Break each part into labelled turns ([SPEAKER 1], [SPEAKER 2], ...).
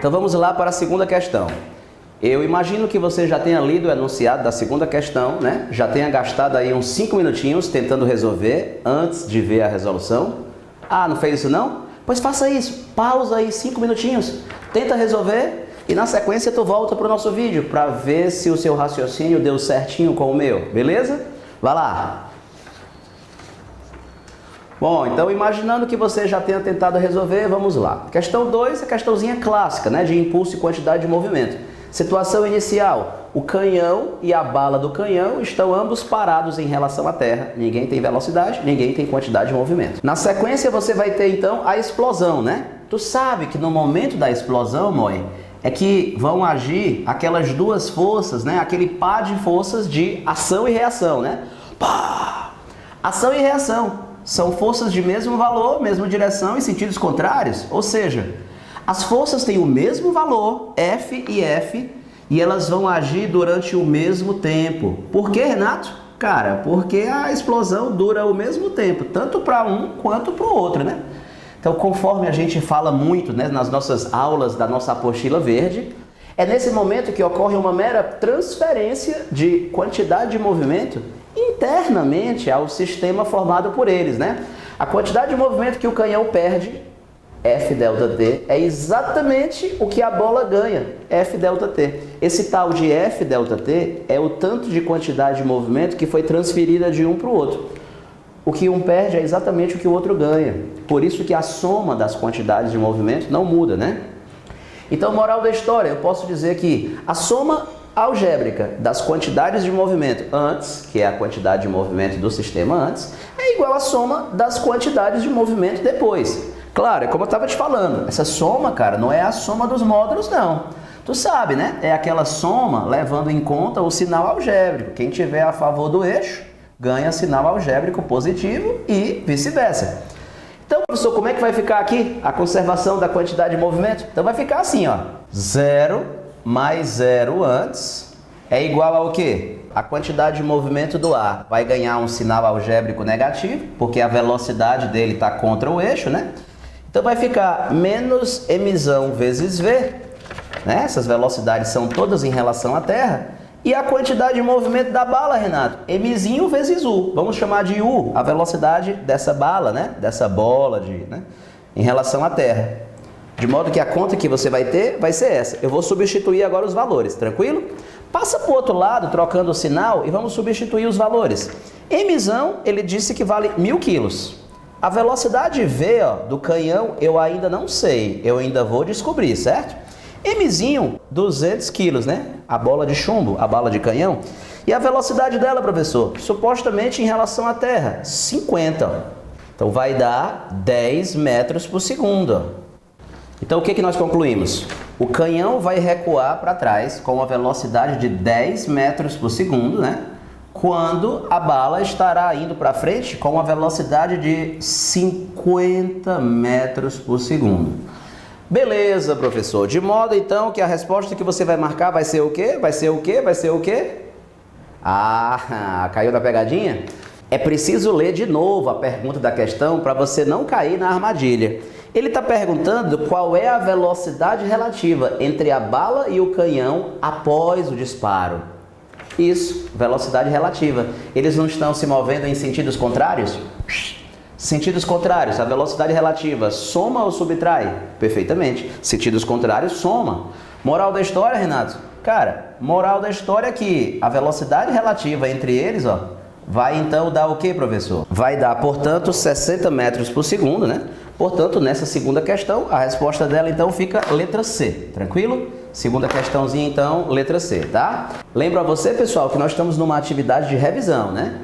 [SPEAKER 1] Então vamos lá para a segunda questão. Eu imagino que você já tenha lido o enunciado da segunda questão, né? Já tenha gastado aí uns 5 minutinhos tentando resolver antes de ver a resolução. Ah, não fez isso não? Pois faça isso. Pausa aí 5 minutinhos, tenta resolver e na sequência tu volta para o nosso vídeo para ver se o seu raciocínio deu certinho com o meu, beleza? Vai lá! Bom, então imaginando que você já tenha tentado resolver, vamos lá. Questão 2 é a questãozinha clássica, né, de impulso e quantidade de movimento. Situação inicial, o canhão e a bala do canhão estão ambos parados em relação à Terra. Ninguém tem velocidade, ninguém tem quantidade de movimento. Na sequência você vai ter então a explosão, né? Tu sabe que no momento da explosão, Moi, é que vão agir aquelas duas forças, né? Aquele par de forças de ação e reação, né? Pá! Ação e reação. São forças de mesmo valor, mesma direção e sentidos contrários, ou seja, as forças têm o mesmo valor, F e F, e elas vão agir durante o mesmo tempo. Por quê, Renato? Cara, porque a explosão dura o mesmo tempo, tanto para um quanto para o outro, né? Então, conforme a gente fala muito, né, nas nossas aulas da nossa apostila verde, é nesse momento que ocorre uma mera transferência de quantidade de movimento internamente ao sistema formado por eles, né? A quantidade de movimento que o canhão perde, F delta T, é exatamente o que a bola ganha, F delta T. Esse tal de F delta T é o tanto de quantidade de movimento que foi transferida de um para o outro. O que um perde é exatamente o que o outro ganha. Por isso que a soma das quantidades de movimento não muda, né? Então, moral da história, eu posso dizer que a soma algébrica das quantidades de movimento antes, que é a quantidade de movimento do sistema antes, é igual à soma das quantidades de movimento depois. Claro, é como eu estava te falando, essa soma, cara, não é a soma dos módulos, não. Tu sabe, né? É aquela soma levando em conta o sinal algébrico. Quem tiver a favor do eixo, ganha sinal algébrico positivo e vice-versa. Então, professor, como é que vai ficar aqui a conservação da quantidade de movimento? Então vai ficar assim, ó, 0 mais 0 antes é igual ao quê? A quantidade de movimento do ar vai ganhar um sinal algébrico negativo, porque a velocidade dele está contra o eixo, né? Então vai ficar menos mzão vezes v, né? Essas velocidades são todas em relação à Terra. E a quantidade de movimento da bala, Renato? Mzinho vezes u. Vamos chamar de u, a velocidade dessa bala, né? Dessa bola, né? Em relação à Terra. De modo que a conta que você vai ter vai ser essa. Eu vou substituir agora os valores, tranquilo? Passa para o outro lado, trocando o sinal, e vamos substituir os valores. Mzão, ele disse que vale 1000 quilos. A velocidade V, ó, do canhão eu ainda não sei, eu ainda vou descobrir, certo? Mzinho, 200 quilos, né? A bola de chumbo, a bala de canhão. E a velocidade dela, professor? Supostamente em relação à Terra, 50. Ó. Então vai dar 10 metros por segundo, ó. Então o que nós concluímos? O canhão vai recuar para trás com uma velocidade de 10 metros por segundo, né? Quando a bala estará indo para frente com uma velocidade de 50 metros por segundo. Beleza, professor. De modo então que a resposta que você vai marcar vai ser o quê? Vai ser o quê? Vai ser o quê? Ah, caiu na pegadinha? É preciso ler de novo a pergunta da questão para você não cair na armadilha. Ele está perguntando qual é a velocidade relativa entre a bala e o canhão após o disparo. Isso, velocidade relativa. Eles não estão se movendo em sentidos contrários? Sentidos contrários, a velocidade relativa soma ou subtrai? Perfeitamente. Sentidos contrários, soma. Moral da história, Renato? Cara, moral da história é que a velocidade relativa entre eles, ó, vai então dar o que, professor? Vai dar, portanto, 60 metros por segundo, né? Portanto, nessa segunda questão, a resposta dela então fica letra C, tranquilo? Segunda questãozinha então, letra C, tá? Lembro a você, pessoal, que nós estamos numa atividade de revisão, né?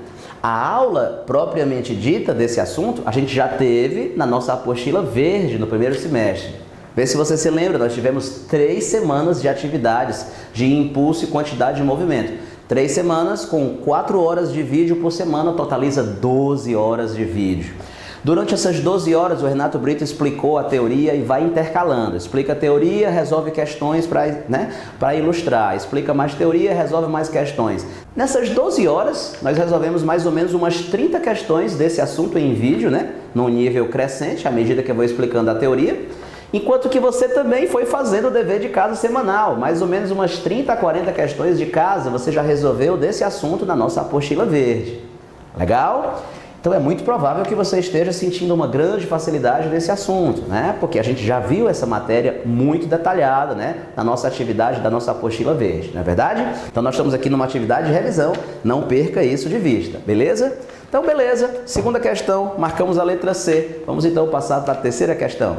[SPEAKER 1] A aula propriamente dita desse assunto, a gente já teve na nossa apostila verde no primeiro semestre. Vê se você se lembra, nós tivemos 3 semanas de atividades de impulso e quantidade de movimento. 3 semanas com 4 horas de vídeo por semana, totaliza 12 horas de vídeo. Durante essas 12 horas, o Renato Brito explicou a teoria e vai intercalando. Explica a teoria, resolve questões para ilustrar. Explica mais teoria, resolve mais questões. Nessas 12 horas, nós resolvemos mais ou menos umas 30 questões desse assunto em vídeo, né? Num nível crescente, à medida que eu vou explicando a teoria. Enquanto que você também foi fazendo o dever de casa semanal, mais ou menos umas 30 a 40 questões de casa você já resolveu desse assunto na nossa apostila verde. Legal? Então é muito provável que você esteja sentindo uma grande facilidade nesse assunto, né? Porque a gente já viu essa matéria muito detalhada, né? Na nossa atividade da nossa apostila verde, não é verdade? Então nós estamos aqui numa atividade de revisão, não perca isso de vista, beleza? Então beleza, segunda questão, marcamos a letra C. Vamos então passar para a terceira questão.